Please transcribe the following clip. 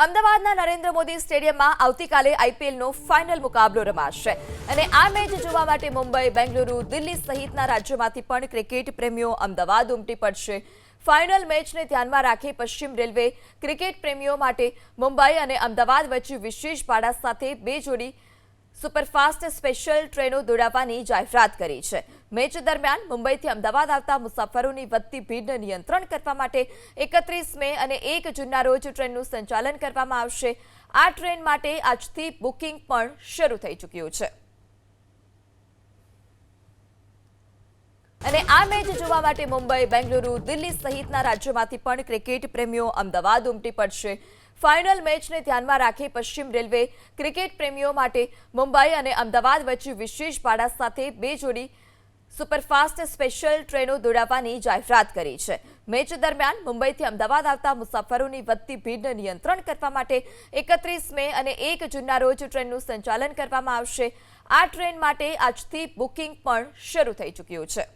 અમદાવાદના નરેન્દ્ર મોદી સ્ટેડિયમમાં આવતીકાલે આઈપીએલનો ફાઇનલ મુકાબલો રમાશે અને આ મેચ જોવા માટે મુંબઈ, બેંગલુરુ, દિલ્હી સહિતના રાજ્યોમાંથી પણ ક્રિકેટ પ્રેમીઓ અમદાવાદ ઉમટી પડશે। ફાઇનલ મેચને ધ્યાનમાં રાખી પશ્ચિમ રેલવે ક્રિકેટ પ્રેમીઓ માટે મુંબઈ અને અમદાવાદ વચ્ચે વિશેષ ભાડા સાથે 2 જોડી સુપરફાસ્ટ સ્પેશિયલ ટ્રેનો દોડાવવાની જાહેરાત કરી છે। મેચ દરમિયાન મુંબઈથી અમદાવાદ આવતા મુસાફરોની વધતી ભીડને નિયંત્રણ કરવા માટે 31 મે અને 1 જૂનના રોજ ટ્રેનનું સંચાલન કરવામાં આવશે। આ ટ્રેન માટે આજથી બુકિંગ પણ શરૂ થઈ ચૂક્યું છે અને આ મેચ જોવા માટે મુંબઈ, બેંગલુરુ, દિલ્હી સહિતના રાજ્યોમાંથી પણ ક્રિકેટ પ્રેમીઓ અમદાવાદ ઉમટી પડશે। ફાઇનલ મેચને ધ્યાનમાં રાખી પશ્ચિમ રેલવે ક્રિકેટ પ્રેમીઓ માટે મુંબઈ અને અમદાવાદ વચ્ચે વિશેષ ભાડા સાથે 2 જોડી સુપરફાસ્ટ સ્પેશિયલ ટ્રેનો દોડાવવાની જાહેરાત કરી છે। મેચ દરમિયાન મુંબઈથી અમદાવાદ આવતા મુસાફરોની વધતી ભીડને નિયંત્રણ કરવા માટે 31 મે અને 1 જૂનના રોજ ટ્રેનનું સંચાલન કરવામાં આવશે। આ ટ્રેન માટે આજથી બુકિંગ પણ શરૂ થઈ ચૂક્યું છે।